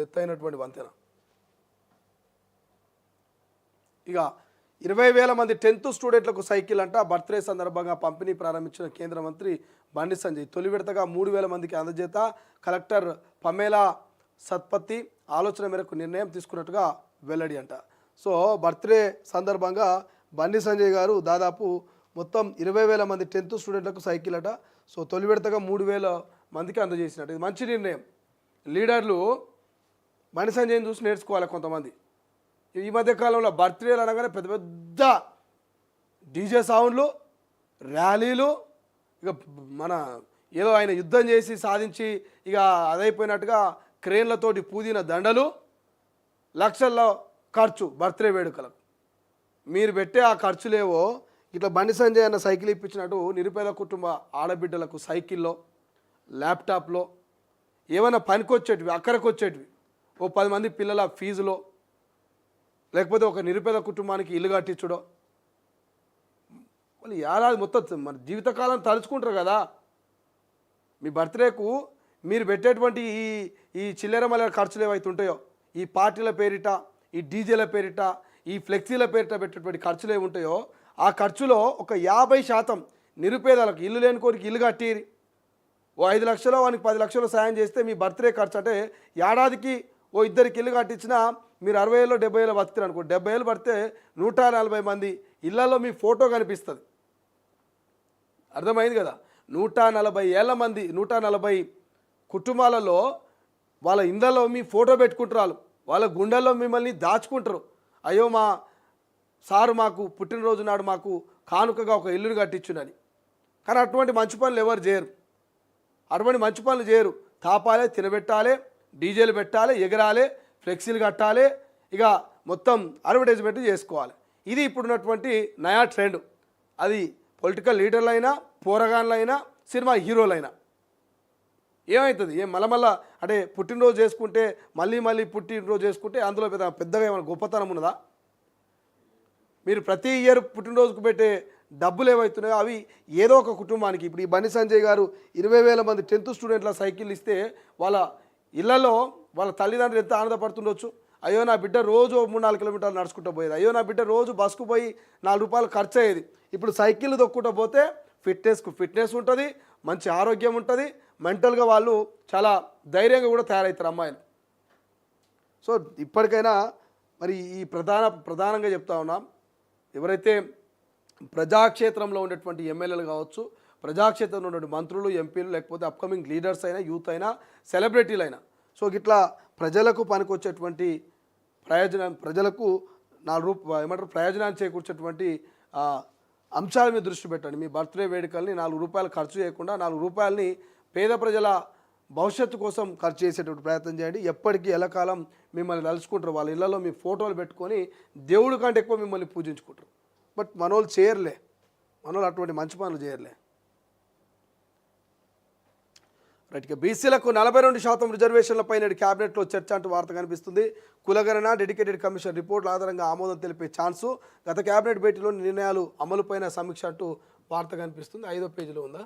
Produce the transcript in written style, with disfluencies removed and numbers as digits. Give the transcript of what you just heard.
ఎత్తైనటువంటి వంతెన. ఇక 20,000 మంది 10th స్టూడెంట్లకు సైకిల్ అంట బర్త్డే సందర్భంగా పంపిణీ ప్రారంభించిన కేంద్ర మంత్రి బండి సంజయ్. తొలి విడతగా 3,000 మందికి అందజేత కలెక్టర్ పమేలా సత్పత్తి ఆలోచన మేరకు నిర్ణయం తీసుకున్నట్టుగా వెల్లడి అంట. సో బర్త్డే సందర్భంగా బండి సంజయ్ గారు దాదాపు మొత్తం 20,000 మంది 10th స్టూడెంట్లకు సైకిల్ అట. సో తొలి విడతగా 3,000 మందికి అందజేసినట్టు. ఇది మంచి నిర్ణయం. లీడర్లు బండి సంజయ్ని చూసి నేర్చుకోవాలి కొంతమంది. ఈ మధ్యకాలంలో బర్త్డేలు అనగానే పెద్ద పెద్ద డీజే సౌండ్లు, ర్యాలీలు, ఇక మన ఏదో ఆయన యుద్ధం చేసి సాధించి ఇక అదైపోయినట్టుగా క్రేన్లతోటి పూదిన దండలు, లక్షల్లో ఖర్చు బర్త్డే వేడుకలకు. మీరు పెట్టే ఆ ఖర్చులేవో ఇట్లా బండి సంజయ్ అన్న సైకిల్ ఇప్పించినట్టు నిరుపేద కుటుంబ ఆడబిడ్డలకు సైకిల్లో, ల్యాప్టాప్లో ఏమైనా పనికొచ్చేటివి, అక్కడికి వచ్చేటివి, ఓ 10 మంది పిల్లల ఫీజులో, లేకపోతే ఒక నిరుపేద కుటుంబానికి ఇల్లు కట్టించడో, వాళ్ళు ఏడాది మొత్తం మన జీవితకాలం తలుచుకుంటారు కదా. మీ బర్త్డేకు మీరు పెట్టేటువంటి ఈ చిల్లర మల్లెల ఖర్చులు ఏవైతే ఉంటాయో, ఈ పార్టీల పేరిట, ఈ డీజేల పేరిట, ఈ ఫ్లెక్సీల పేరిట పెట్టేటువంటి ఖర్చులు ఏమి ఉంటాయో ఆ ఖర్చులో ఒక 50% నిరుపేదలకు, ఇల్లు లేని కోరికి ఇల్లు కట్టిరి, ఓ 5 లక్షలు వానికి 10 లక్షలు సాయం చేస్తే మీ బర్త్డే ఖర్చు అంటే ఏడాదికి ఓ 2 ఇల్లు కట్టించినా మీరు 60 ఏళ్ళు 70 ఏళ్ళు బతుకుతారు అనుకో. 70 ఏళ్ళు పడితే 140 మంది ఇళ్లలో మీ ఫోటో కనిపిస్తుంది. అర్థమైంది కదా. 140 ఏళ్ళ మంది, 140 కుటుంబాలలో వాళ్ళ ఇళ్ళలో మీ ఫోటో పెట్టుకుంటారు. వాళ్ళ గుండెల్లో మిమ్మల్ని దాచుకుంటారు. అయ్యో మా సారు మాకు పుట్టినరోజు నాడు మాకు కానుకగా ఒక ఇల్లుని కట్టించునని. కానీ అటువంటి మంచి పనులు ఎవరు చేయరు. అటువంటి మంచి పనులు చేయరు. తాపాలే, తినబెట్టాలి, డీజేలు పెట్టాలి, ఎగరాలి, ఫ్లెక్సీలు కట్టాలి, ఇక మొత్తం అడ్వర్టైజ్మెంట్ చేసుకోవాలి. ఇది ఇప్పుడున్నటువంటి నయా ట్రెండ్. అది పొలిటికల్ లీడర్లైనా, పోరగాన్లైనా, సినిమా హీరోలైనా. ఏమవుతుంది మళ్ళా అంటే పుట్టినరోజు చేసుకుంటే మళ్ళీ పుట్టినరోజు చేసుకుంటే అందులో పెద్దగా ఏమైనా గొప్పతనం ఉన్నదా? మీరు ప్రతి ఇయర్ పుట్టినరోజుకు పెట్టే డబ్బులు ఏవైతున్నాయో అవి ఏదో ఒక కుటుంబానికి, ఇప్పుడు ఈ బండి సంజయ్ గారు 20,000 మంది 10th స్టూడెంట్ల సైకిల్ ఇస్తే వాళ్ళ ఇళ్లలో వాళ్ళ తల్లిదండ్రులు ఎంత ఆనందపడుతుండొచ్చు. అయ్యో నా బిడ్డ రోజు 3-4 కిలోమీటర్లు నడుచుకుంటూ పోయేది, అయ్యో నా బిడ్డ రోజు బస్కు పోయి 4 రూపాయలు ఖర్చు అయ్యేది. ఇప్పుడు సైకిల్ తొక్కుంటూ పోతే ఫిట్నెస్ ఉంటుంది, మంచి ఆరోగ్యం ఉంటుంది, మెంటల్గా వాళ్ళు చాలా ధైర్యంగా కూడా తయారవుతారు అమ్మాయిలు. సో ఇప్పటికైనా మరి ఈ ప్రధానంగా చెప్తా ఉన్నాం, ఎవరైతే ప్రజాక్షేత్రంలో ఉండేటువంటి ఎమ్మెల్యేలు కావచ్చు, ప్రజాక్షేత్రంలో ఉన్నటువంటి మంత్రులు, ఎంపీలు, లేకపోతే అప్కమింగ్ లీడర్స్ అయినా, యూత్ అయినా, సెలబ్రిటీలైనా, సో ఇట్లా ప్రజలకు పనికొచ్చేటువంటి ప్రజలకు ప్రయోజనాన్ని చేకూర్చేటువంటి అంశాల మీద దృష్టి పెట్టండి. మీ బర్త్డే వేడుకల్ని 4 రూపాయలు ఖర్చు చేయకుండా 4 రూపాయలని పేద ప్రజల భవిష్యత్తు కోసం ఖర్చు చేసేటువంటి ప్రయత్నం చేయండి. ఎప్పటికీ ఎల్లకాలం మిమ్మల్ని తలుచుకుంటారు. వాళ్ళ ఇళ్లలో మీ ఫోటోలు పెట్టుకొని దేవుడి కంటే ఎక్కువ మిమ్మల్ని పూజించుకుంటారు. బట్ మనోళ్ళు చేయర్లే, మనోళ్ళు అటువంటి మంచి పనులు చేయర్లే. రైట్. ఇక బీసీలకు 42% రిజర్వేషన్లపై నేడు క్యాబినెట్లో చర్చ అంటూ వార్త కనిపిస్తుంది. కులగణన డెడికేటెడ్ కమిషన్ రిపోర్టుల ఆధారంగా ఆమోదం తెలిపే ఛాన్సు. గత క్యాబినెట్ భేటీలో నిర్ణయాలు అమలుపైన సమీక్ష అంటూ వార్త కనిపిస్తుంది. 5వ పేజీలో ఉందా?